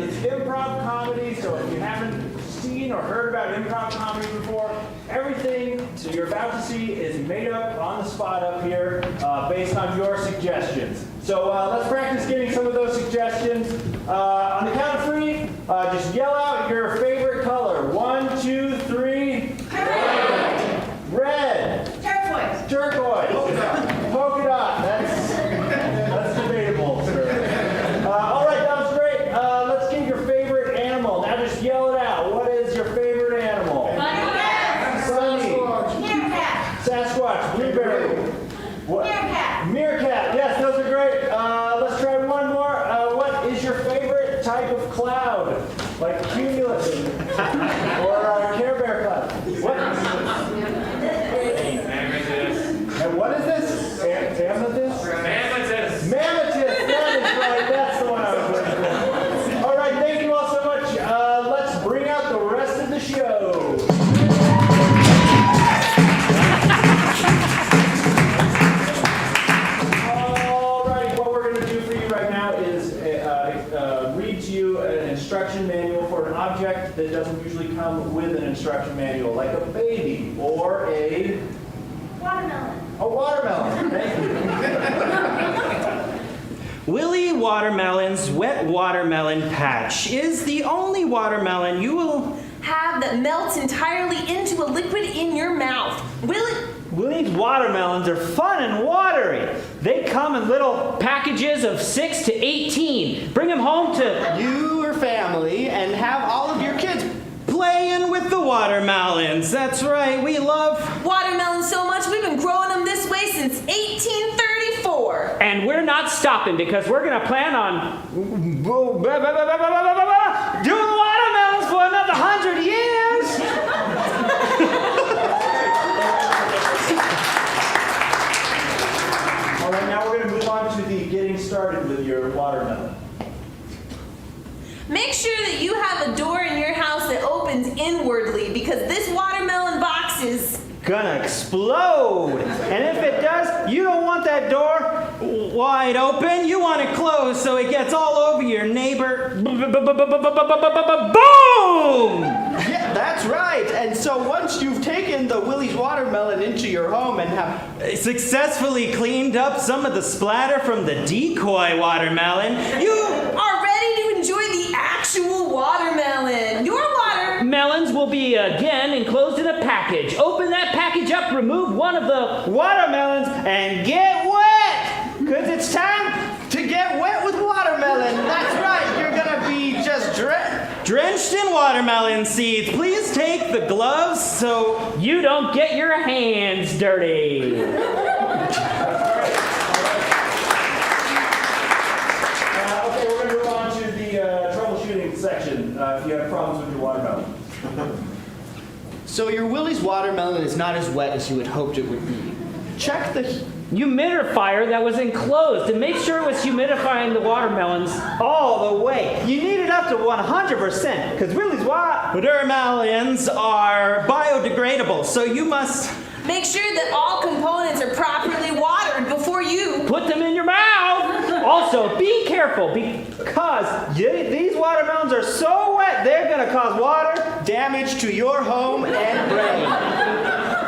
It's improv comedy, so if you haven't seen or heard about improv comedy before, everything that you're about to see is made up on the spot up here based on your suggestions. So let's practice getting some of those suggestions. On the count of three, just yell out your favorite color. 1, 2, 3. Red. Turquoise. Turquoise. Polka dot. That's debatable, sir. All right, that was great. Let's get your favorite animal. Now just yell it out. What is your favorite animal? Sunny. Meerkat. Sasquatch. Blueberry. What? Meerkat. Meerkat. Yes, those are great. Let's try one more. What is your favorite type of cloud? Like cumulus or Care Bear cloud? What? And what is this? Amethyst? Mammothus. Mammothus, that is right. That's the one I was looking for. All right, thank you all so much. Let's bring out the rest of the show. All right, what we're going to do for you right now is read to you an instruction manual for an object that doesn't usually come with an instruction manual, like a baby or a Watermelon. a watermelon. Thank you. Willy Watermelon's Wet Watermelon Patch is the only watermelon you will have that melts entirely into a liquid in your mouth. Willy's watermelons are fun and watery. They come in little packages of 6 to 18. Bring them home to your family and have all of your kids playing with the watermelons. That's right, we love watermelons so much we've been growing them this way since 1834. and we're not stopping because we're going to plan on doing watermelons for another 100 years. All right, now we're going to move on to the getting started with your watermelon. Make sure that you have a door in your house that opens inwardly because this watermelon box is Gonna explode. And if it does, you don't want that door wide open. You want it closed so it gets all over your neighbor. Boom! Yeah, that's right. And so once you've taken the Willy's watermelon into your home and have Successfully cleaned up some of the splatter from the decoy watermelon, you are ready to enjoy the actual watermelon. Your melons will be again enclosed in a package. Open that package up, remove one of the watermelons, and get wet! Because it's time to get wet with watermelon. That's right. You're gonna be just drenched in watermelon seeds. Please take the gloves so you don't get your hands dirty. Okay, we're going to move on to the troubleshooting section if you have problems with your watermelon. So your Willy's watermelon is not as wet as you had hoped it would be. Check the humidifier that was enclosed to make sure it was humidifying the watermelons all the way. You need it up to 100%, because Willie's watermelons are biodegradable, so you must... Make sure that all components are properly watered before you Put them in your mouth. Also, be careful because These watermelons are so wet, they're going to cause water damage to your home and brain.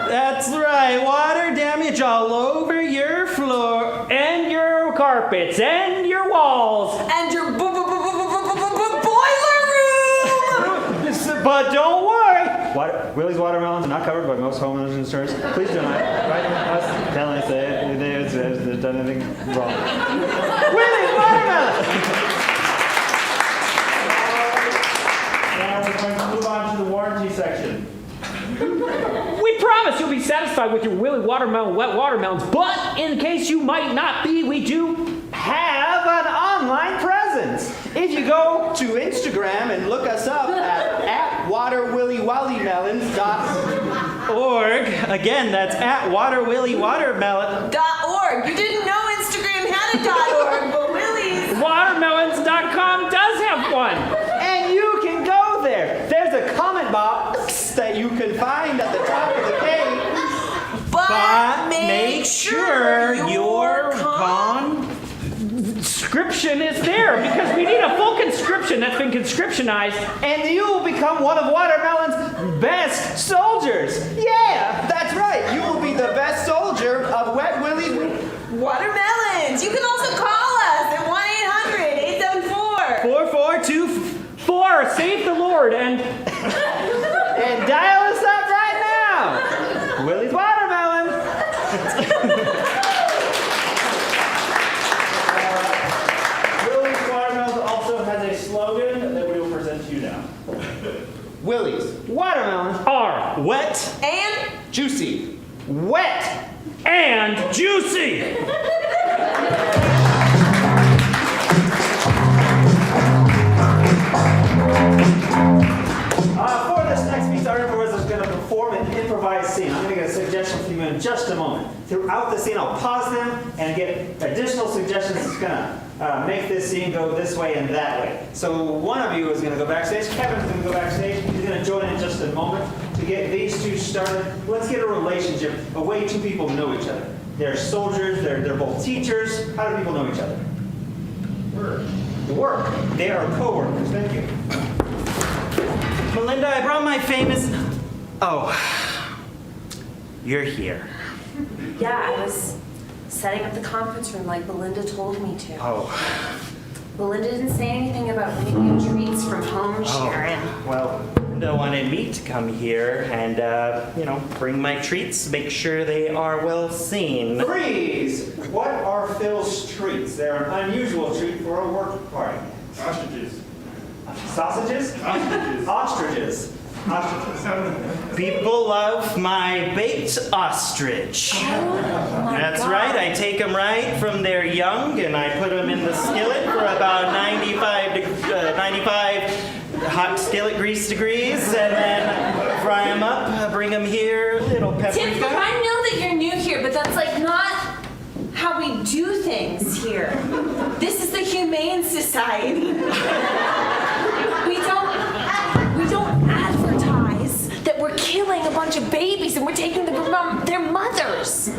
That's right, water damage all over your floor. and your carpets and your walls. and your boiler room. But don't worry. Willie's watermelons are not covered by most homeowners insurance. Please do not write us telling us they've done anything wrong. Willie's watermelons! Now we're going to move on to the warranty section. We promise you'll be satisfied with your Willy Watermelon wet watermelons, but in case you might not be, we do Have an online presence. If you go to Instagram and look us up at waterwillywallymelons.org. Again, that's at waterwillywatermelon. .org. You didn't know Instagram had a .org, but Willie's. Watermelons.com does have one. And you can go there. There's a comment box that you can find at the top of the page. But make sure your Conscription is there because we need a full conscription that's been conscriptionized. And you will become one of Watermelon's best soldiers. Yeah, that's right. You will be the best soldier of Wet Willie's watermelons. You can also call us at 1-800-874. 4424. Save the Lord and Dial us up right now. Willie's Watermelon. Willie's Watermelons also has a slogan that we will present to you now. Willie's Watermelon. are Wet, And juicy. wet and juicy. For this next piece, our improviser is going to perform an improvised scene. I'm going to get a suggestion from you in just a moment. Throughout the scene, I'll pause them and get additional suggestions that's going to make this scene go this way and that way. So one of you is going to go backstage. Kevin's going to go backstage. He's going to join in just a moment to get these two started. Let's get a relationship, a way two people know each other. They're soldiers. They're both teachers. How do people know each other? Work. They are co-workers. Thank you. Melinda, I brought my famous... Oh, you're here. Yeah, I was setting up the conference room like Belinda told me to. Oh, Belinda didn't say anything about bringing you treats from home, Sharon. well, Melinda wanted me to come here and, bring my treats, make sure they are well seen. Freeze! What are Phil's treats? They're an unusual treat for a work party. Ostriches. Sausages? Ostriches. Ostriches. Ostriches. People love my baked ostrich. That's right, I take them right from their young and I put them in the skillet for about 95 hot skillet grease degrees and then fry them up, bring them here, little Tiff, look, paprika. I know that you're new here, but that's like not how we do things here. This is the Humane Society. We don't advertise that we're killing a bunch of babies and we're taking them from their mothers.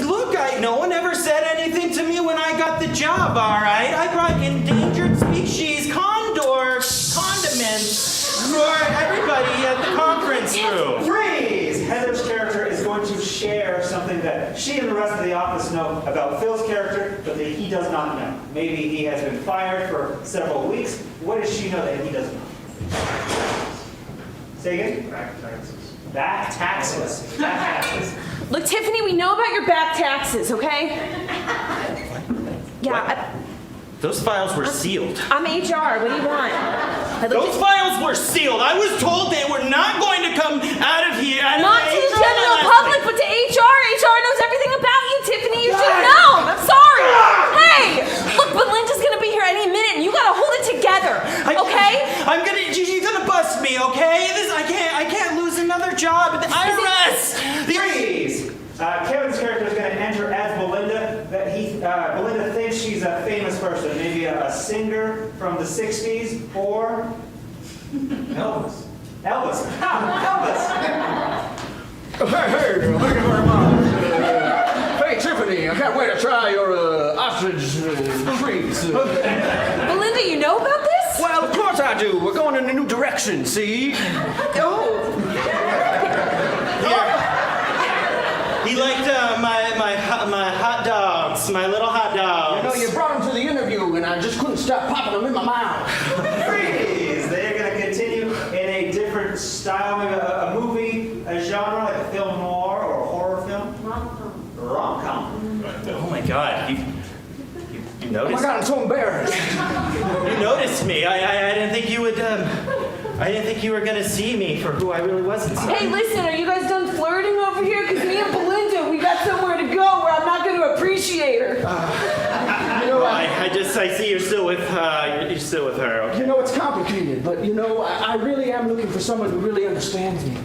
Look, no one ever said anything to me when I got the job, all right? I brought endangered species condor condiments for everybody at the conference room. Freeze! Heather's character is going to share something that she and the rest of the office know about Phil's character, but that he does not know. Maybe he has been fired for several weeks. What does she know that he doesn't know? Say again? Back taxes. Back taxes. Back taxes. Look, Tiffany, we know about your back taxes, okay? Yeah, Those files were sealed. I'm HR. What do you want? Those files were sealed. I was told they were not going to come out of here. Not to the general public, but to HR. HR knows everything about you, Tiffany. You should know. I'm sorry. Hey, look, Belinda's gonna be here any minute, and you gotta hold it together, okay? She's gonna bust me, okay? I can't lose another job at the IRS. Freeze! Kevin's character is going to enter as Belinda. Belinda thinks she's a famous person, maybe a singer from the 60s or Elvis. Elvis. Elvis. Hey, thank you very much. Hey, Tiffany, I can't wait to try your ostrich treats. Belinda, you know about this? Well, of course I do. We're going in a new direction, see? Oh. He liked my hot dogs, my little hot dogs. You know, you brought him to the interview, and I just couldn't stop popping them in my mouth. Freeze! They're going to continue in a different style, maybe a movie, a genre, like a film noir or a horror film. Rom-com. Oh my God, you Oh my noticed? God, I'm so embarrassed. You noticed me. I didn't think you would. I didn't think you were gonna see me for who I really was inside. Hey, listen, are you guys done flirting over here? Because me and Belinda, we got somewhere to go where I'm not going to appreciate her. You know, I see you're still with you're still with her. Okay. you know, it's complicated, but you know, I really am looking for someone who really understands me.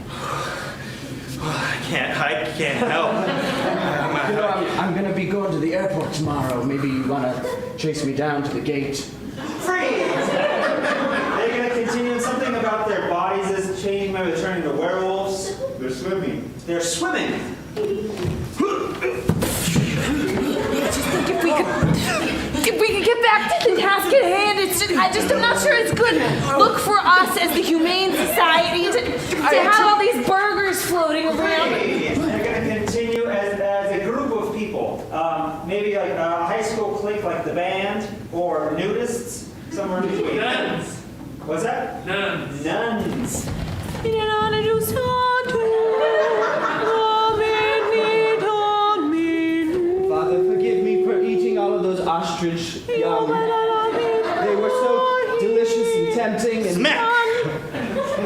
I can't help. You know, I'm gonna be going to the airport tomorrow. Maybe you wanna chase me down to the gate. Freeze! They're going to continue something about their bodies is changing, maybe they're turning into werewolves. They're swimming. They're swimming. If we could get back to the task at hand, I'm not sure it's good. Look for us as the Humane Society to have all these burgers floating around. They're going to continue as a group of people. Maybe like a high school clique like the band or nudists, somewhere in between. Nuns. What's that? Nuns. Nuns. Father, forgive me for eating all of those ostrich young. They were so delicious and tempting and Smack!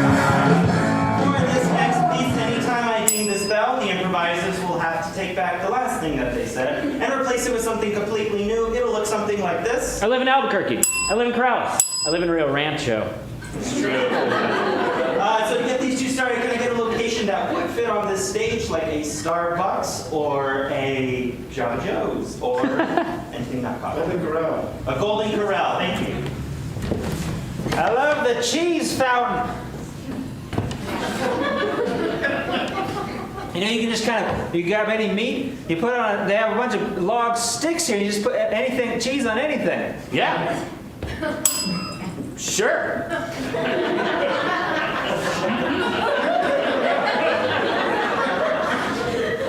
For this next piece, anytime I ding this bell, the improvisers will have to take back the last thing that they said and replace it with something completely new. It'll look something like this. I live in Albuquerque. I live in Corrales. I live in Rio Rancho. It's true. So to get these two started, can I get a location that would fit on this stage, like a Starbucks or a Java Joe's or anything not popular? Golden Corral. A Golden Corral. Thank you. I love the cheese fountain. You know, you can just you grab any meat, you put it on, they have a bunch of log sticks here, you just put anything, cheese on anything. Yeah. Sure.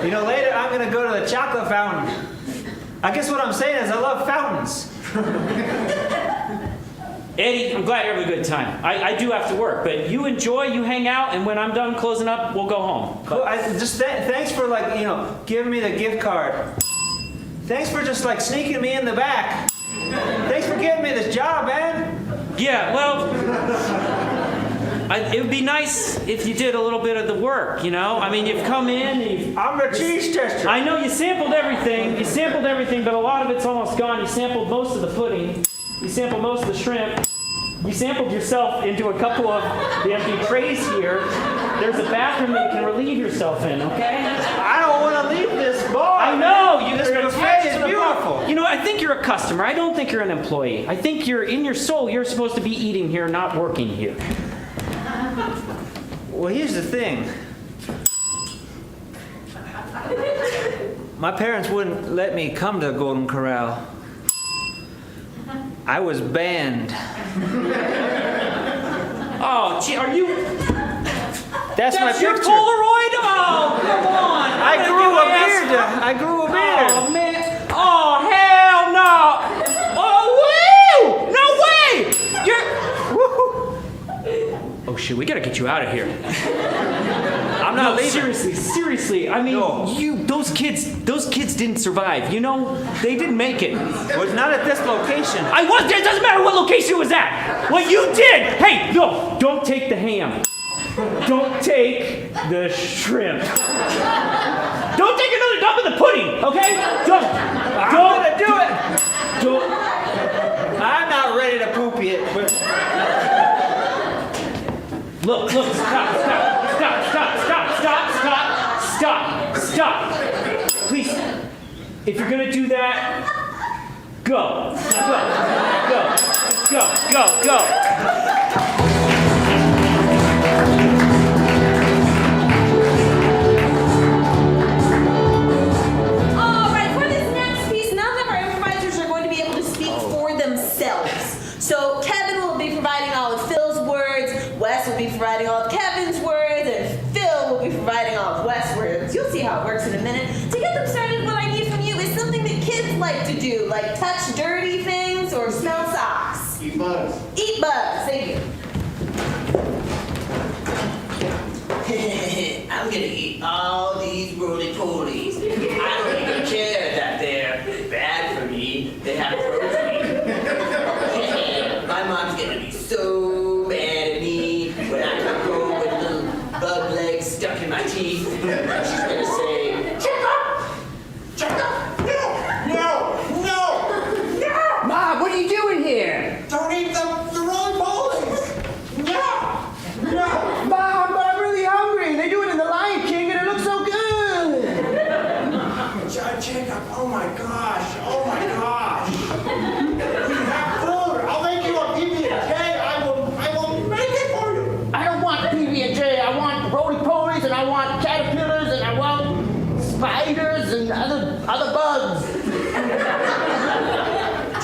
You know, later I'm gonna go to the chocolate fountain. I guess what I'm saying is I love fountains. Eddie, I'm glad you're having a good time. I do have to work, but you enjoy, you hang out, and when I'm done closing up, we'll go home. Cool. Thanks for giving me the gift card. Thanks for just sneaking me in the back. Thanks for giving me this job, man. Yeah, well, it would be nice if you did a little bit of the work, you know? I mean, you've come in, and I'm the cheese tester. I know you sampled everything, but a lot of it's almost gone. You sampled most of the pudding. You sampled most of the shrimp. You sampled yourself into a couple of the empty trays here. There's a bathroom that you can relieve yourself in, okay? I don't want to leave this bar. I know, This you're buffet attached is to the beautiful. bar. You know, I think you're a customer. I don't think you're an employee. I think you're, in your soul, you're supposed to be eating here, not working here. Well, here's the thing. My parents wouldn't let me come to Golden Corral. I was banned. Oh, gee, are you... That's my your picture. Polaroid? Oh, come on. I grew a beard. I grew a beard. Oh, man. Oh, hell no. Oh, woo! No way! You're... Oh, shit, we gotta get you out of here. I'm not leaving. Seriously. I mean, No. those kids didn't survive. You know, they didn't make it. Well, it's not at this location. I was there. It doesn't matter what location it was at. What you did. Hey, no, don't take the ham. Don't take the shrimp. Don't take another dump of the pudding, okay? Don't gonna do it. Don't. I I'm not ready to poop yet. Look, stop. Please, if you're gonna do that, go. All right, for this next piece, none of our improvisers are going to be able to speak for themselves. So Kevin will be providing all of Phil's words, Wes will be providing all of Kevin's words, and Phil will be providing all of Wes' words. You'll see how it works in a minute. To get them started, what I need from you is something that kids like to do, like touch dirty things or smell socks. Eat bugs. Eat bugs, thank you. I'm gonna eat all these roly-polies. I don't even care that they're bad for me. They have protein. My mom's gonna be so mad at me when I come home with little bug legs stuck in my teeth. She's gonna say, "Check up! No! Mom, what are you doing here? Don't eat the roly-polies! No! Mom, but I'm really hungry. They do it in The Lion King and it looks so good. Jacob, oh my gosh! You have food! I'll make you a PB&J! I will make it for you! I don't want PB&J. I want roly-polies and I want caterpillars and I want spiders and other bugs.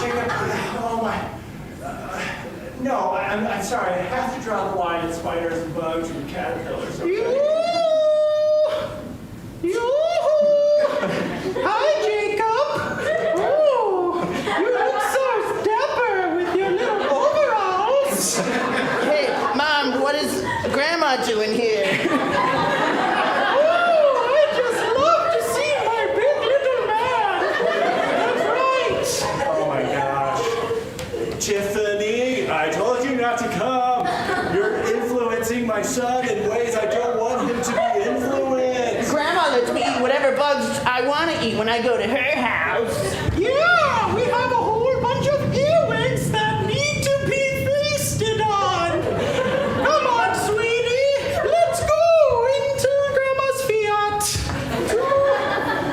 Jacob, oh my... no, I'm sorry. I have to draw the line at spiders and bugs and caterpillars. Okay? Hi, Jacob. Oh, you look so dapper with your little overalls. Hey, Mom, what is Grandma doing here? Oh, I just love to see my big little man. That's right. Oh my gosh. Tiffany, I told you not to come. You're influencing my son in ways I don't want him to be influenced. Grandma lets me eat whatever bugs I want to eat when I go to her house. Yeah, we have a whole bunch of earwigs that need to be feasted on. Come on, sweetie. Let's go into Grandma's Fiat to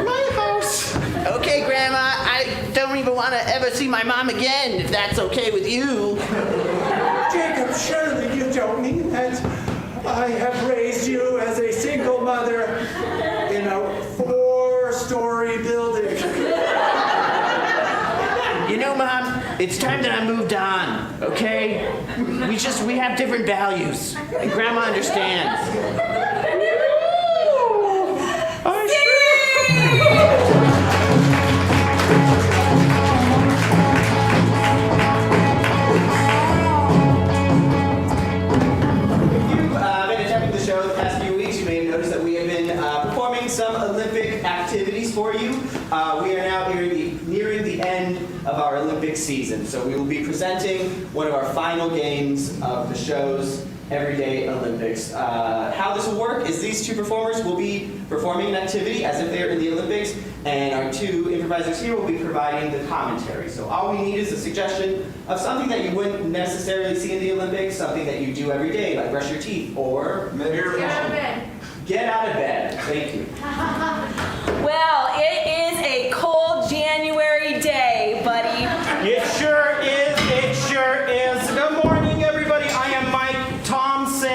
my house. Okay, Grandma, I don't even want to ever see my mom again, if that's okay with you. Jacob, surely you don't mean that. I have raised you as a single mother in a 4-story building. You know, Mom, it's time that I moved on, okay? We have different values, and Grandma understands. Some Olympic activities for you. We are now nearing the end of our Olympic season, so we will be presenting one of our final games of the show's Everyday Olympics. How this will work is these two performers will be performing an activity as if they're in the Olympics, and our two improvisers here will be providing the commentary. So all we need is a suggestion of something that you wouldn't necessarily see in the Olympics, something that you do every day, like brush your teeth, or meditation. Get out of bed. Get out of bed. Thank you. Well, it is a cold January day, buddy. It sure is. Good morning, everybody. I am Mike Thompson,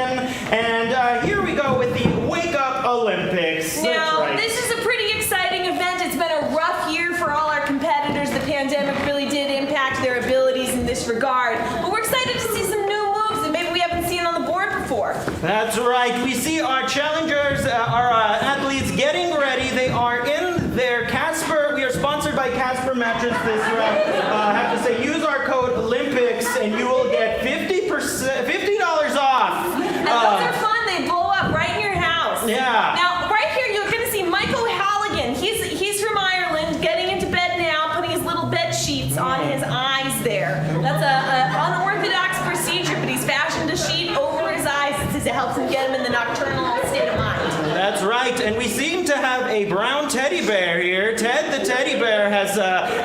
and here we go with the Wake Up Olympics. Now, That's right. this is a pretty exciting event. It's been a rough year for all our competitors. The pandemic really did impact their abilities in this regard. But we're excited to see some new moves that maybe we haven't seen on the board before. That's right. We see our challengers, our athletes getting ready. They are in their Casper. We are sponsored by Casper Mattress this round. I have to say, use our code Olympics, and you will get $50 off. And those are fun. They blow up right in your house. Yeah. Now, right here, you're going to see Michael Halligan. He's from Ireland, getting into bed now, putting his little bed sheets on his eyes there. That's an unorthodox procedure, but he's fashioned a sheet over his eyes. It helps him get him in the nocturnal state of mind. That's right, and we seem to have a brown teddy bear here. Ted the teddy bear has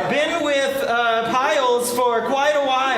been with Piles for quite a while.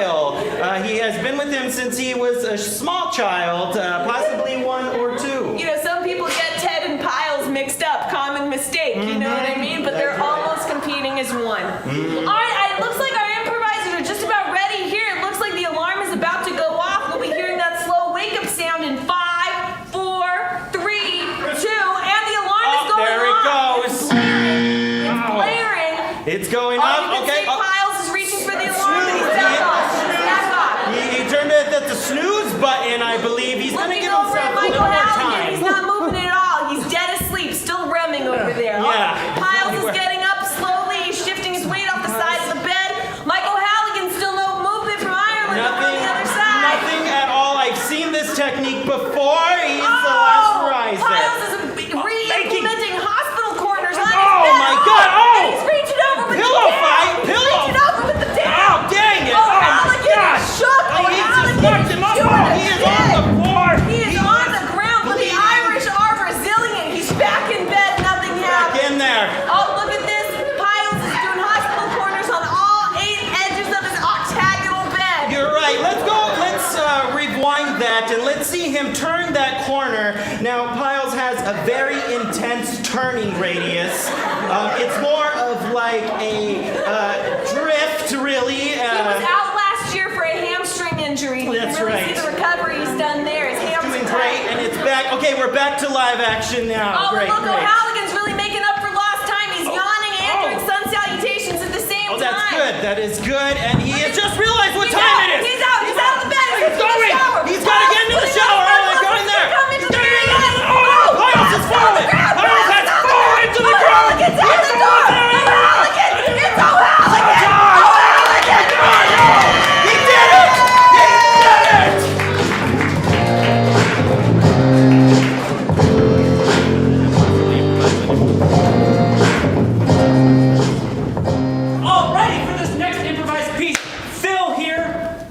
was a small child, possibly 1 or 2. You know, some people get Ted and Piles mixed up. Common mistake, you know what I mean? But they're almost competing as one. All right, it looks like our improvisers are just about ready here. It looks like the alarm is about to go off. We'll be hearing that slow wake-up sound in 5, 4, 3, 2, and the alarm is going there it off. goes. It's blaring. It's blaring. It's going Oh, up. you can Okay. see Piles is reaching for the alarm, but he's back off. He's back off. He turned it at the snooze button, I believe. He's going to Looking give over himself at a little Michael more Halligan. time. He's not moving at all. He's dead asleep, still remming over there. Yeah. Piles is getting up slowly. He's shifting his weight off the side of the bed. Michael Halligan, still no movement from Ireland over on the other side. Nothing at all. I've seen this technique before. He's the last riser. Piles is re-implementing hospital corners on his Oh, bed. my God. Oh. And he's reaching over with Pillow the down. fight. He's Pillow. reaching over with the down. Oh, dang it. Oh, Oh, Halligan God. is shook. Oh, He just Halligan knocked is him up. doing Oh, a he is shit. on the floor. He is on the ground, but the Irish are resilient. He's back in bed. Nothing happened. Back in there. Oh, look at this. Piles is doing hospital corners on all 8 edges of his octagonal bed. You're right. Let's go. Let's rewind that and let's see him turn that corner. Now, Piles has a very intense turning radius. It's more of like a drift, really. He was out last year for a hamstring injury. You That's can really right. see the recovery he's done there. His ham's Doing tight. great, and it's back. Okay, we're back to live action now. Oh, Great, look, great. O'Halligan's really making up for lost time. He's yawning and doing sun salutations at the same Oh, time. that's good. That is good. And he has just realized what He's time out. it is. He's out. He's out of the bed. He's in the going. shower. He's got to get into the shower. Oh, my God, in there. Come into the Get in bed. there. Oh, Piles is falling. Piles has fallen into the ground. O'Halligan's out the door. O'Halligan. It's O'Halligan. He did it! He did it! Alrighty, for this next improvised piece, Phil here.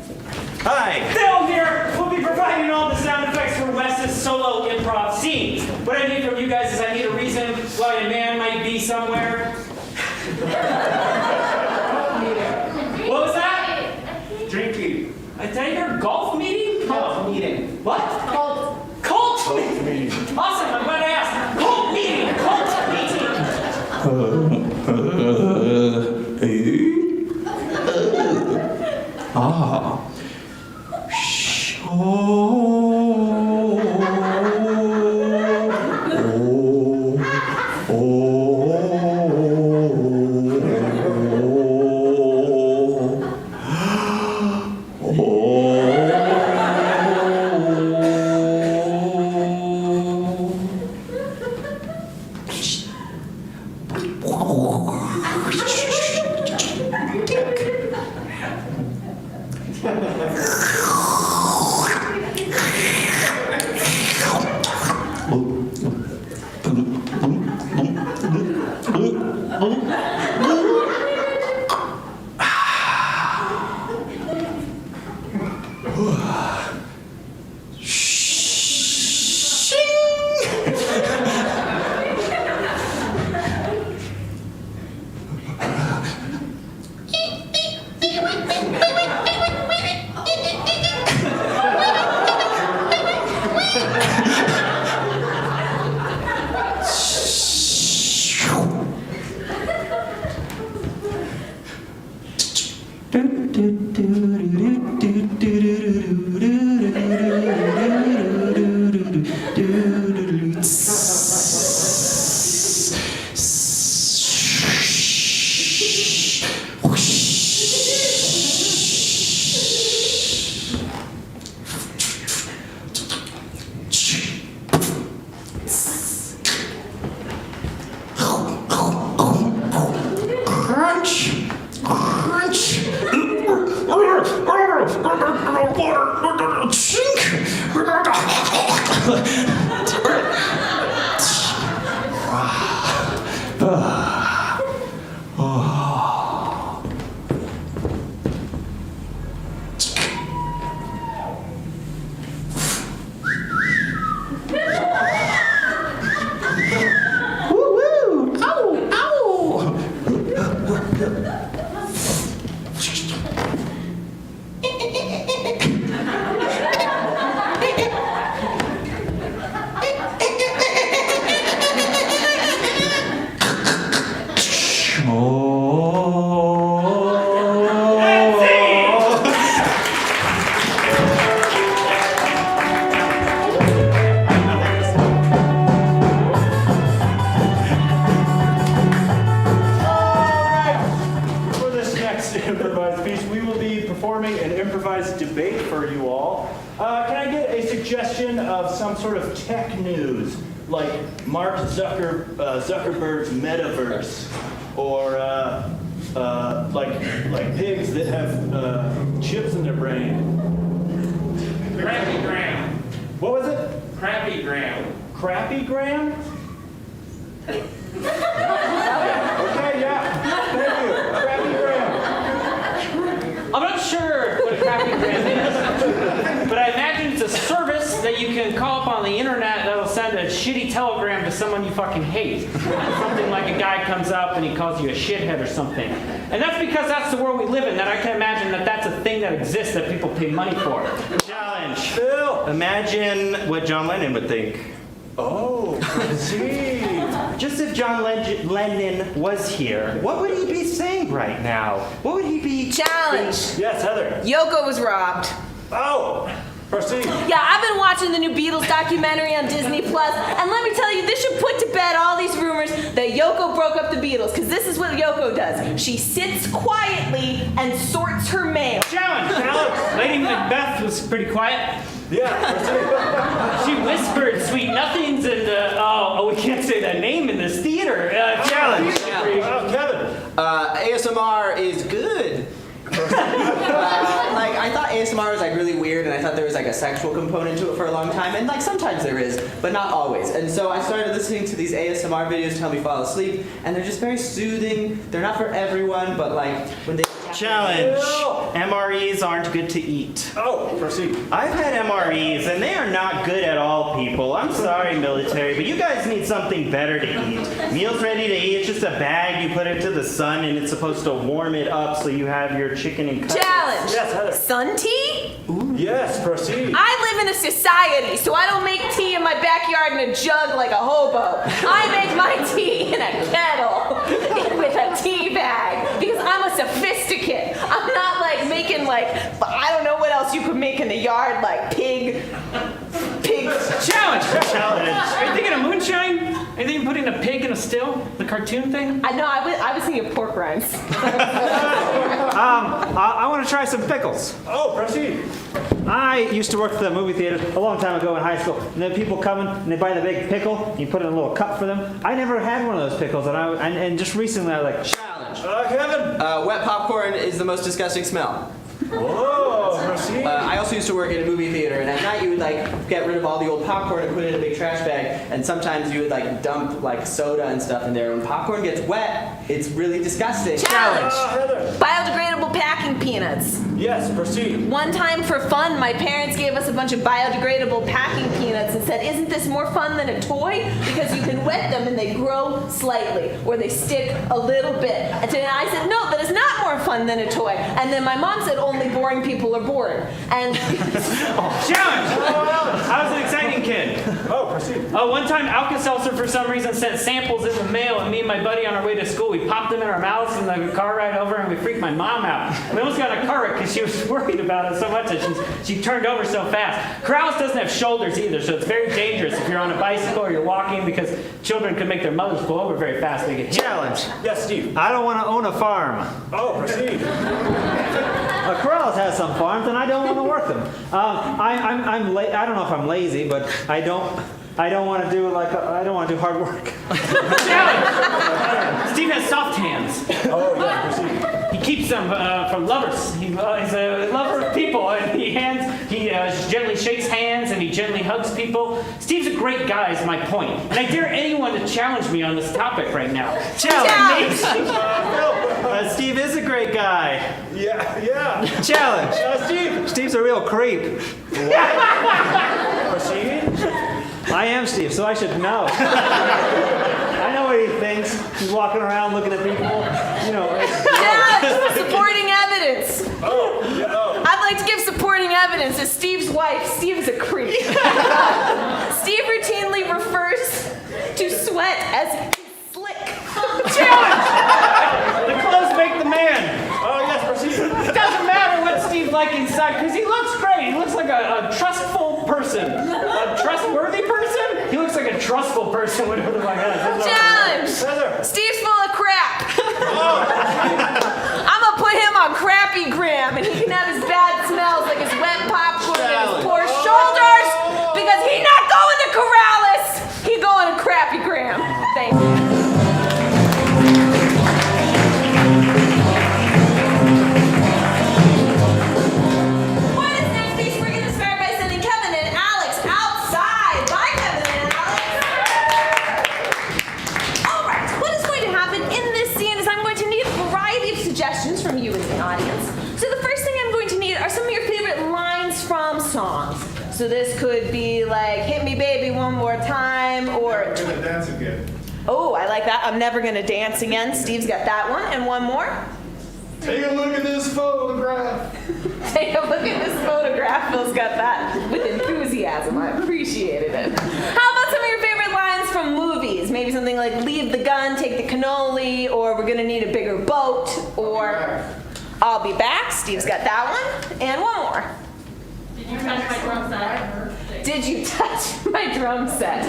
Hi. Phil here will be providing all the sound effects for Wes's solo improv scene. What I need from you guys is I need a reason why a man might be somewhere. What was that? Drinking. A Tiger golf meeting? Golf meeting. What? Cult meeting. Awesome, I'm glad I asked. Cult meeting. Can I get a suggestion of some sort of tech news, like Mark Zuckerberg's metaverse, or like pigs that have chips in their brain? Crappy Gram. What was it? Crappy Gram. Crappy Gram? Okay, yeah. Thank you. Crappy Gram. I'm not sure what a crappy gram is, but I imagine it's a service that you can call up on the internet that'll send a shitty telegram to someone you fucking hate. Something like a guy comes up and he calls you a shithead or something. And that's because that's the world we live in, that I can imagine that that's a thing that exists that people pay money for. Challenge. Phil. Imagine what John Lennon would think. Oh, see. Just if John Lennon was here, what would he be saying right now? What would he be... Challenge. Yes, Heather. Yoko was robbed. Oh, proceed. Yeah, I've been watching the new Beatles documentary on Disney Plus, and let me tell you, this should put to bed all these rumors that Yoko broke up the Beatles, because this is what Yoko does. She sits quietly and sorts her mail. Challenge! Lady Macbeth was pretty quiet. Yeah, proceed. She whispered sweet nothings and, we can't say that name in this theater. Challenge. Oh, Kevin. ASMR is good. Like, I thought ASMR was like really weird, and I thought there was like a sexual component to it for a long time, and like sometimes there is, but not always. And so I started listening to these ASMR videos to help me fall asleep, and they're just very soothing. They're not for everyone, but like when they... Challenge. MREs aren't good to eat. Oh, proceed. I've had MREs, and they are not good at all, people. I'm sorry, military, but you guys need something better to eat. Meals ready to eat, it's just a bag, you put it to the sun, and it's supposed to warm it up so you have your chicken and cutlets. Challenge. Yes, Heather. Sun tea? Yes, proceed. I live in a society, so I don't make tea in my backyard in a jug like a hobo. I make my tea in a kettle with a tea bag because I'm a sophisticate. I'm not like making like, I don't know what else you could make in the yard, like pig. Challenge! Challenge. Are you thinking of moonshine? Are you thinking of putting a pig in a still? The cartoon thing? I know, I was thinking of pork rinds. I want to try some pickles. Oh, proceed. I used to work at the movie theater a long time ago in high school, and then people come in and they buy the big pickle, and you put it in a little cup for them. I never had one of those pickles, and just recently I was like, Challenge. Kevin. Wet popcorn is the most disgusting smell. Whoa, proceed. I also used to work at a movie theater, and at night you would like get rid of all the old popcorn and put it in a big trash bag, and sometimes you would like dump like soda and stuff in there. When popcorn gets wet, it's really disgusting. Challenge. Heather. Biodegradable packing peanuts. Yes, proceed. One time for fun, my parents gave us a bunch of biodegradable packing peanuts and said, isn't this more fun than a toy? Because you can wet them and they grow slightly, or they stick a little bit. And then I said, no, that is not more fun than a toy. And then my mom said, only boring people are bored. And Challenge! I was an exciting kid. Oh, proceed. One time, Alka-Seltzer for some reason sent samples in the mail, and me and my buddy on our way to school, we popped them in our mouths in the car ride over, and we freaked my mom out. We almost got in a car wreck because she was worried about it so much that she turned over so fast. Corrals doesn't have shoulders either, so it's very dangerous if you're on a bicycle or you're walking because children could make their mothers go over very fast. They get hit. challenge. Yes, Steve. I don't want to own a farm. Oh, proceed. Corrals has some farms, and I don't want to work them. I don't know if I'm lazy, but I don't want to do I don't want to do hard work. Challenge! Steve has soft hands. Oh, yeah, proceed. He keeps them from lovers. He's a lover of people, and he gently shakes hands and he gently hugs people. Steve's a great guy, is my point. And I dare anyone to challenge me on this topic right now. Challenge. Steve is a great guy. Yeah. Challenge. Steve. Steve's a real creep. Proceed. I am Steve, so I should know. I know what he thinks. He's walking around looking at people. You know. Challenge. Supporting evidence. Oh, yeah. Oh. I'd like to give supporting evidence as Steve's wife. Steve is a creep. Steve routinely refers to sweat as slick. Challenge! The clothes make the man. Oh, yes, proceed. It doesn't matter what Steve's like inside, because he looks great. He looks like a trustful person. A trustworthy person? He looks like a trustful person, whatever the fuck that is. Challenge. Heather. Steve's full of crap. I'm gonna put him on Crappy Gram, and he can have his bad smells like his wet popcorn and his poor So this could be like, hit me baby one more time, or Dance again. oh, I like that. I'm never gonna dance again. Steve's got that one, and one more. Take a look at this photograph. Take a look at this photograph. Phil's got that with enthusiasm. I appreciated it. How about some of your favorite lines from movies? Maybe something like, leave the gun, take the cannoli, or we're gonna need a bigger boat, or I'll be back. Steve's got that one, and one more. Did you touch my drum set? Did you touch my drum set?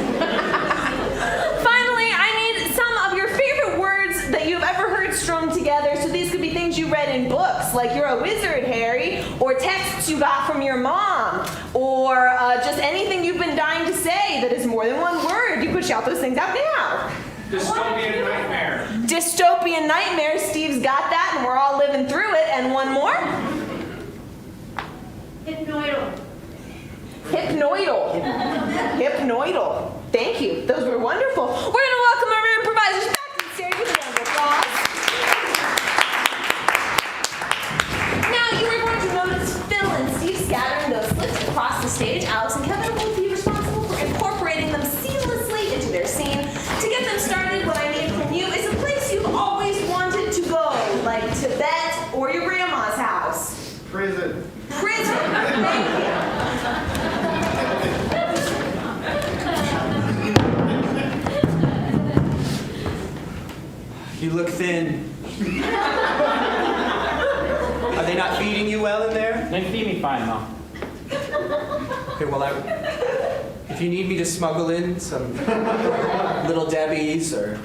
Finally, I need some of your favorite words that you've ever heard strung together. So these could be things you read in books, like you're a wizard, Harry, or texts you got from your mom, or just anything you've been dying to say that is more than one word. You could shout those things out now. Dystopian nightmare. Dystopian nightmare. Steve's got that, and we're all living through it. And one more. Hypnoidal. Hypnoidal. Hypnoidal. Thank you. Those were wonderful. We're going to welcome our improvisers back to the stage with a round of applause. Now, you are going to notice Phil and Steve scattering those slips across the stage. Alex and Kevin will be responsible for incorporating them seamlessly into their scene. To get them started, what I need from you is a place you've always wanted to go, like Tibet or your grandma's house. Prison. Prison. Thank you. You look thin. Are they not feeding you well in there? They feed me fine, Mom. Okay, well, if you need me to smuggle in some Little Debbie's or,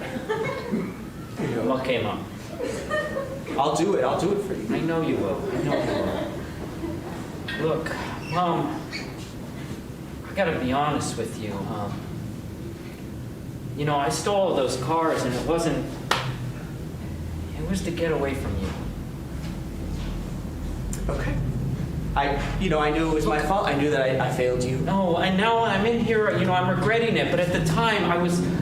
you know, Okay, Mom. I'll do it. I'll do it for you. I know you will. I know you will. Look, Mom, I gotta be honest with you. You know, I stole those cars, and it was to get away from you. Okay. I knew it was my fault. I knew that I failed you. No, and now I'm in here, you know, I'm regretting it, but at the time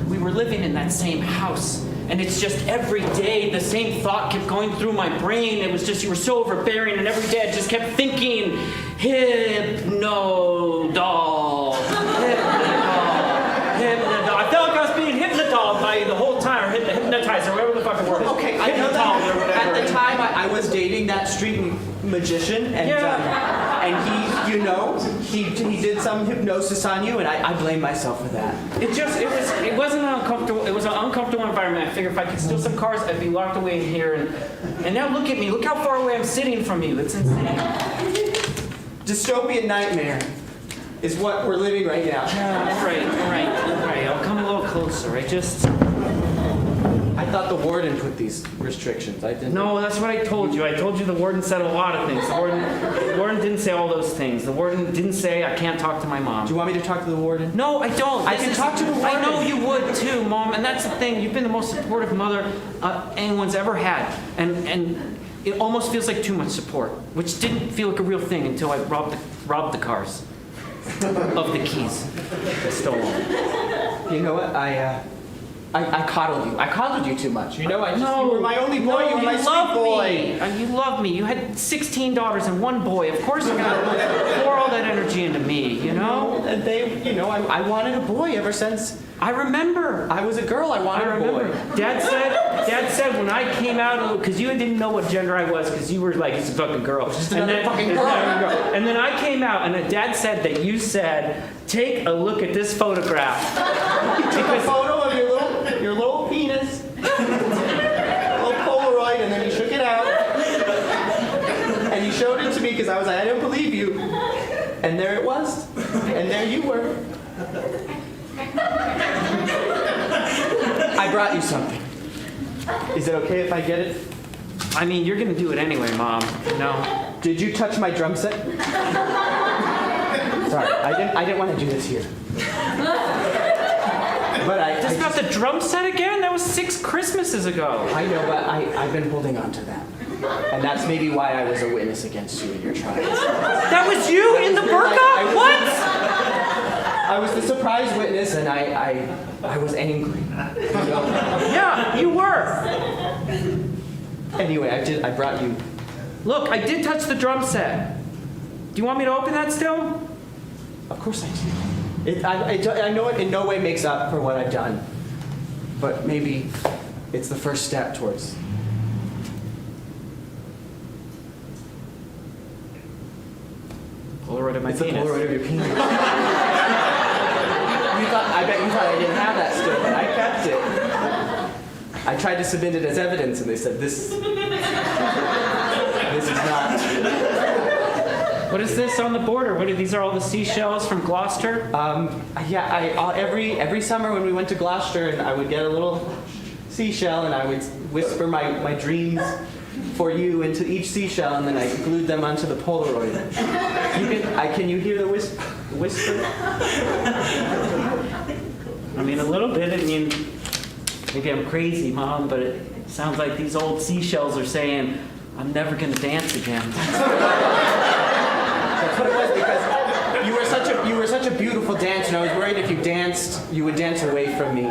we were living in that same house. And it's just every day the same thought kept going through my brain. It was just, you were so overbearing, and every day I just kept thinking, hypno-doll, hypno-doll. I felt like I was being hypnotized by the whole time, or hypnotized, or whatever the fucking word is. Okay, I know Hypnotized or that. whatever. At the time, I was dating that street magician, and he, you know, he did some hypnosis on you, and I blame myself for that. It wasn't uncomfortable. It was an uncomfortable environment. I figured if I could steal some cars, I'd be locked away in here. And now look at me. Look how far away I'm sitting from you. It's insane. Dystopian nightmare is what we're living right now. Right. I'll come a little closer. I thought the warden put these restrictions. I didn't. No, that's what I told you. I told you the warden said a lot of things. The warden didn't say all those things. The warden didn't say I can't talk to my mom. Do you want me to talk to the warden? No, I don't. I can talk to the warden. I know you would too, Mom. And that's the thing. You've been the most supportive mother anyone's ever had. And it almost feels like too much support, which didn't feel like a real thing until I robbed the cars of the keys that stole them. You know what? I coddled you. I coddled you too much. You know, you were my only boy. No, you were my sweet boy. You love me. You had 16 daughters and one boy. Of course you're gonna pour all that energy into me, you know? And I wanted a boy ever since I remember. I was a girl. I wanted a boy. Dad said when I came out, because you didn't know what gender I was, because you were like, it's a fucking girl. Just another fucking girl. And then I came out, and Dad said that you said, take a look at this photograph. You took a photo of your little penis, a little Polaroid, and then you shook it out, and you showed it to me because I was like, I don't believe you. And there it was, and there you were. I brought you something. Is it okay if I get it? I mean, you're gonna do it anyway, Mom. No. Did you touch my drum set? Sorry, I didn't want to do this here. But That's not the drum set again? That was 6 Christmases ago. I know, but I've been holding on to that. And that's maybe why I was a witness against you in your trial. That was you in the burqa? What? I was the surprise witness, and I was angry. You know? Yeah, you were. Anyway, I brought you. Look, I did touch the drum set. Do you want me to open that still? Of course I do. I know it in no way makes up for what I've done, but maybe it's the first step towards. Polaroid of my It's the penis. Polaroid of your penis. I bet you thought I didn't have that still, but I kept it. I tried to submit it as evidence, and they said this is not. What is this on the border? These are all the seashells from Gloucester? Yeah. Every summer when we went to Gloucester, and I would get a little seashell, and I would whisper my dreams for you into each seashell, and then I glued them onto the Polaroid. Can you hear the whisper? I mean, a little bit. I mean, maybe I'm crazy, Mom, but it sounds like these old seashells are saying, I'm never going to dance again. That's what it was, because you were such a beautiful dancer, and I was worried if you danced, you would dance away from me.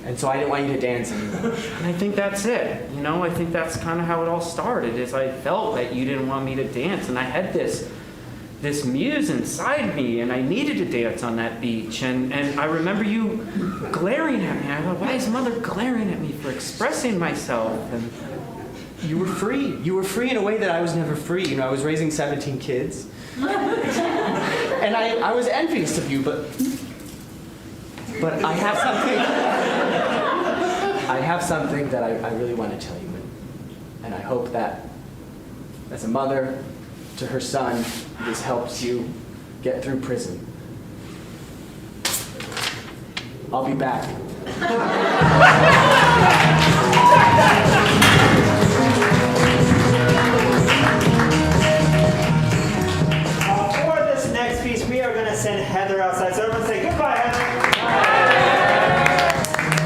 And so I didn't want you to dance anymore. And I think that's it. You know, I think that's kind of how it all started, is I felt that you didn't want me to dance, and I had this muse inside me, and I needed to dance on that beach. And I remember you glaring at me. I thought, why is Mother glaring at me for expressing myself? And you were free. You were free in a way that I was never free. You know, I was raising 17 kids. And I was envious of you, but I have something that I really want to tell you. And I hope that as a mother to her son, this helps you get through prison. I'll be back. For this next piece, we are going to send Heather outside. So everyone say goodbye, Heather.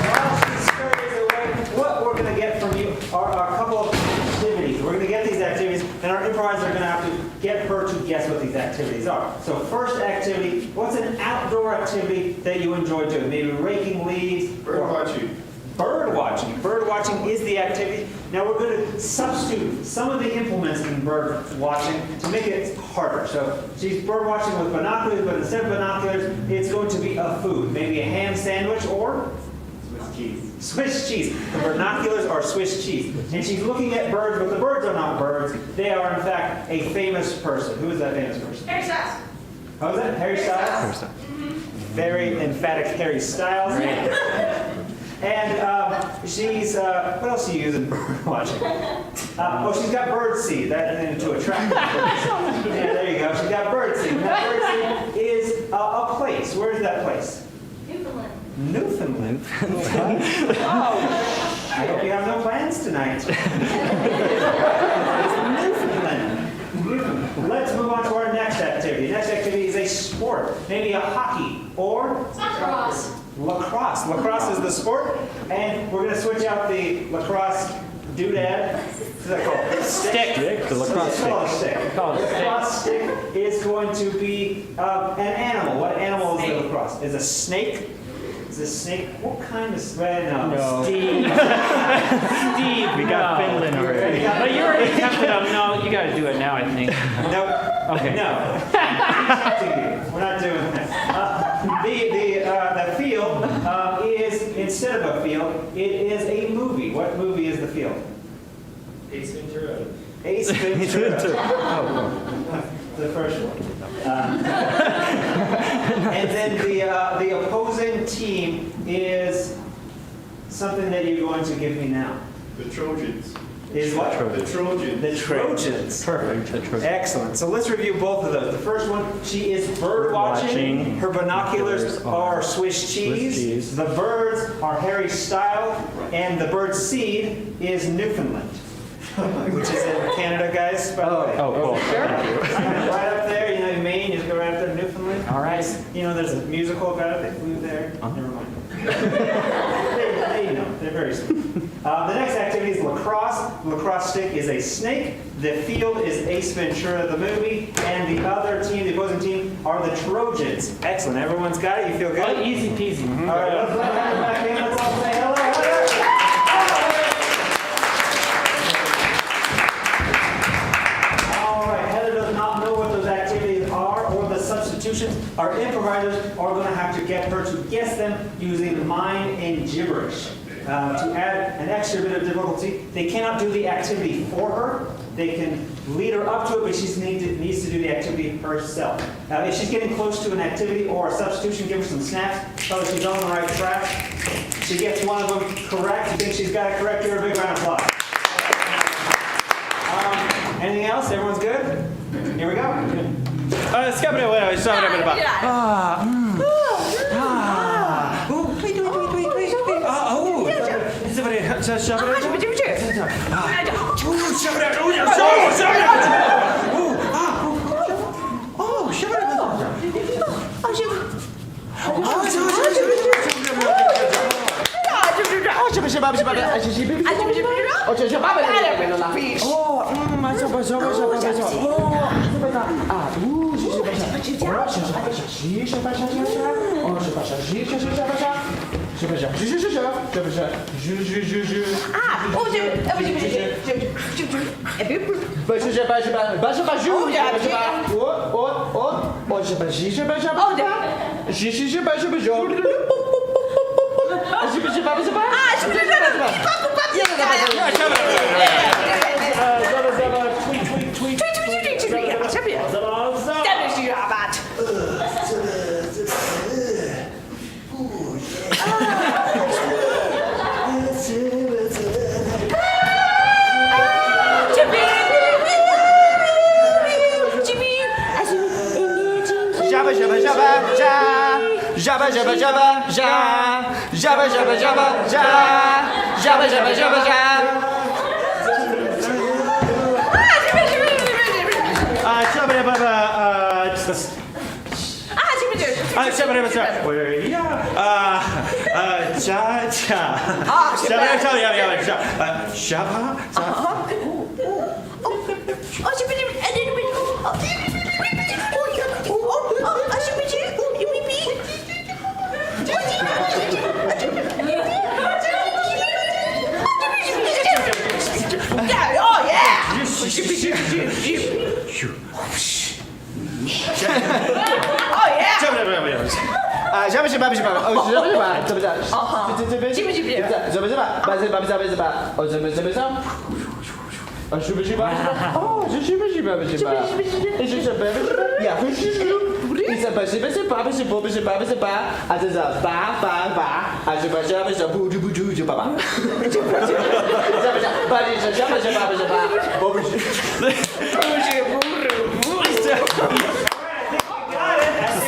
While she scurries away, what we're going to get from you are a couple of activities. We're going to get these activities, and our improvisers are going to have to get her to guess what these activities are. So first activity, what's an outdoor activity that you enjoy doing? Maybe raking leaves? Bird watching. Bird watching. Bird watching is the activity. Now we're going to substitute some of the implements in bird watching to make it harder. So she's bird watching with binoculars, but instead of binoculars, it's going to be a food. Maybe a ham sandwich or Swiss cheese. Swiss cheese. The binoculars are Swiss cheese. And she's looking at birds, but the birds are not birds. They are, in fact, a famous person. Who is that famous person? Harry Styles. How is that? Harry Styles? Very emphatic Harry Styles. And she's, what else do you use in bird watching? She's got bird seed, that to attract birds. Yeah, there you go. She's got bird seed. And that bird seed is a place. Where is that place? Newfoundland. Newfoundland. Oh, I hope you have no plans tonight. Newfoundland. Let's move on to our next activity. Next activity is a sport. Maybe a hockey or Lacrosse. lacrosse. Lacrosse is the sport, and we're going to switch out the lacrosse doodad. What's that called? Stick. The lacrosse stick. The lacrosse stick is going to be an animal. What animal is the lacrosse? Is a snake? Is a snake? What kind of snake? No. Steve. Steve, we got Finland already. But you already kept it up. No, you got to do it now, I think. Nope. Okay. No. We're not doing that. The field is, instead of a field, it is a movie. What movie is the field? Ace Ventura. Ace Ventura. Oh, the first one. And then the opposing team is something that you're going to give me now. The Trojans. Is what? The Trojans. The Trojans. Perfect. Excellent. So let's review both of those. The first one, she is bird watching. Her binoculars are Swiss cheese. The birds are Harry Style. And the bird seed is Newfoundland. Which is in Canada, guys, by the way. Oh, cool. Right up there, you know, in Maine, you just go right up there to Newfoundland. All right. You know, there's a musical about it. They flew there. Never mind. they know. They're very sweet. The next activity is lacrosse. The lacrosse stick is a snake. The field is Ace Ventura, the movie. And the other team, the opposing team, are the Trojans. Excellent. Everyone's got it? You feel good? Oh, easy peasy. All right, let's let Heather back in. Let's all say hello, Heather. All right, Heather does not know what those activities are or substitutions, our improvisers are going to have to get her to guess them using mime and gibberish. To add an extra bit of difficulty, they cannot do the activity for her. They can lead her up to it, but she needs to do the activity herself. If she's getting close to an activity or a substitution, give her some snaps, tell her she's on the right track. She gets one of them correct. You think she's got it correct? Give her a big round of applause. Anything else? Everyone's good? Here we go.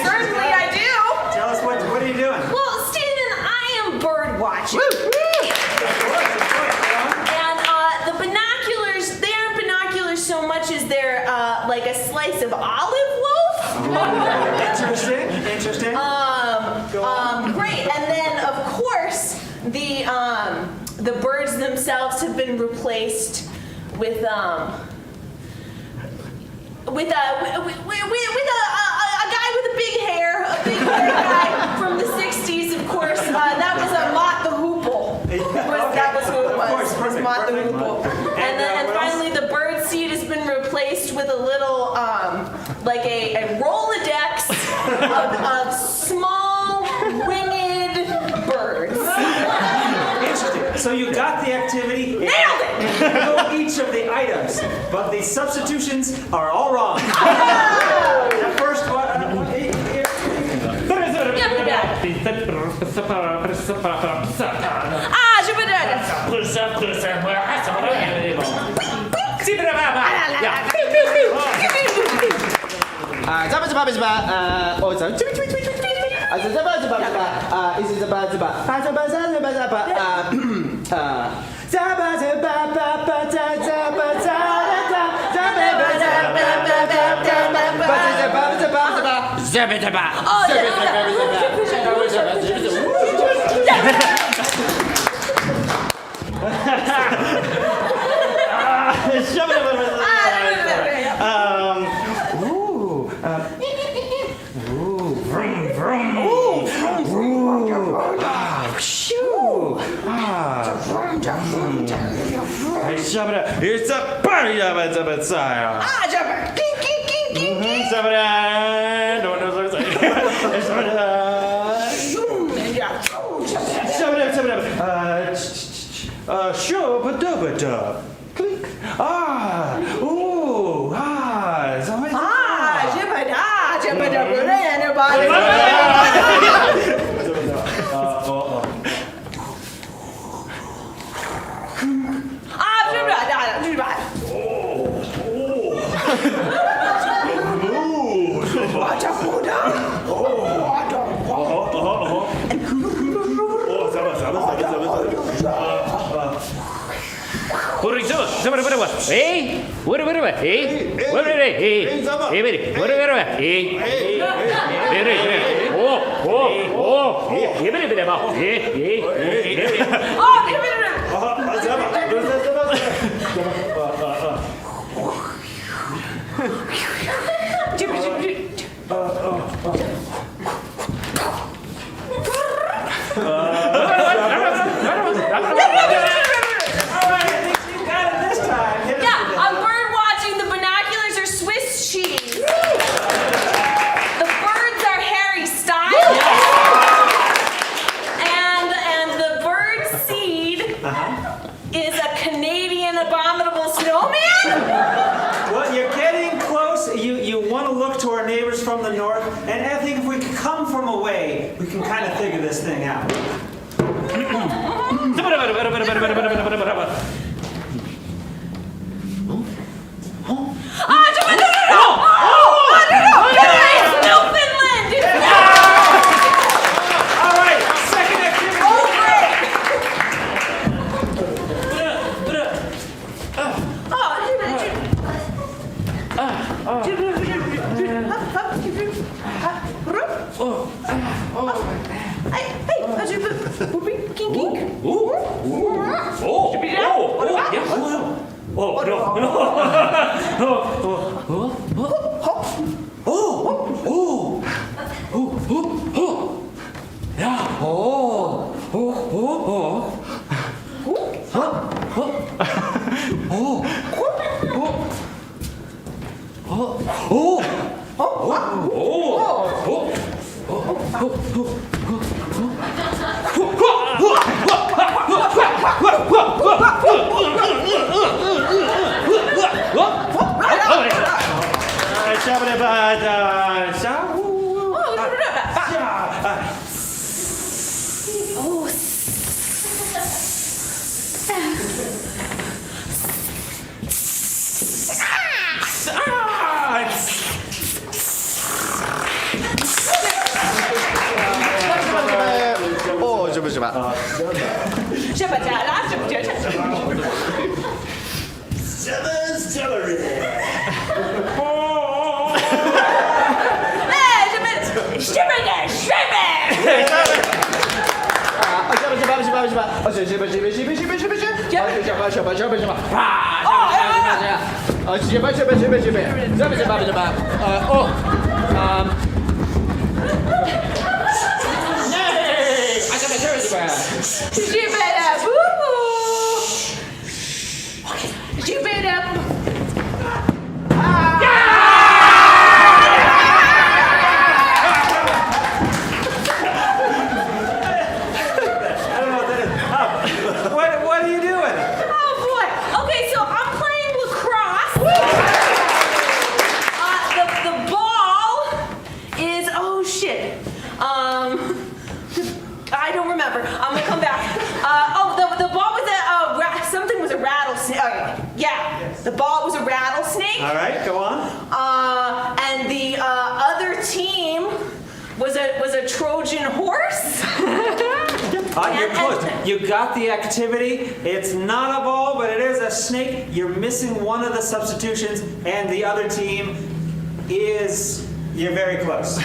Certainly I do. Tell us what are you doing? Well, Stephen, I am bird watching. And the binoculars, they aren't binoculars so much as they're like a slice of olive loaf. Interesting. Great. And then, of course, the birds themselves have been replaced with a guy with a big hair, a big hair guy from the 60s, of course. That was a Mott the Hoople. That was who it was. It was Mott the Hoople. And finally, the bird seed has been replaced with a little, like a Rolodex of small winged birds. Interesting. So you got the activity. Nailed it! You know each of the items, but the substitutions are all wrong. The first one. Here's a party of it. Shubba-dubba-dub. Clink. Ah. Ooh. Ah. It's always Yeah, I'm bird watching. The binoculars are Swiss cheese. The birds are Harry Styles. And the bird seed is a Canadian abominable snowman. Well, you're getting close. You want to look to our neighbors from the north, and I think if we can come from away, we can kind of figure this thing out. All right, second activity. What are you doing? Oh boy. Okay, so I'm playing lacrosse. The ball is shit. I don't remember. I'm gonna come back. The ball was something was a rattlesnake. Yeah, the ball was a rattlesnake. All right, go on. And the other team was a Trojan horse. You're close. You got the activity. It's not a ball, but it is a snake. You're missing one of the substitutions, and the other team is. You're very close.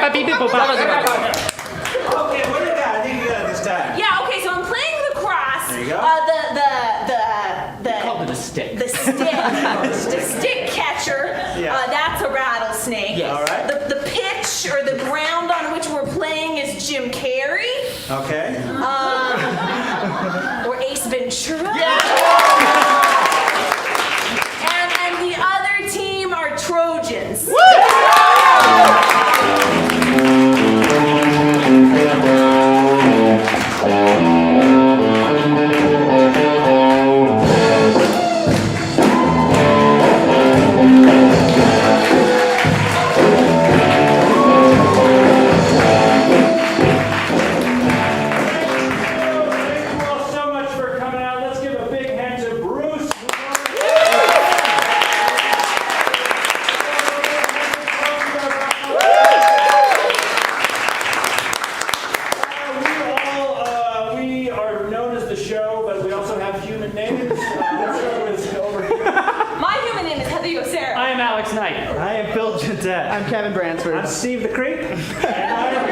Okay, what do you got? I think you got it this time. Yeah, okay, so I'm playing lacrosse. There you go. The Called it a stick. the stick catcher. Yeah. That's a rattlesnake. Yes. All right. The pitch or the ground on which we're playing is Jim Carrey. Okay. Or Ace Ventura. And the other team are Trojans. Thank you all so much for coming out. Let's give a big hand to Bruce. We are known as the show, but we also have human names. The show is over here. My human name is Heather Yosera. I am Alex Knight. I am Bill Gentet. I'm Kevin Bransford. I'm Steve the Creep. And I am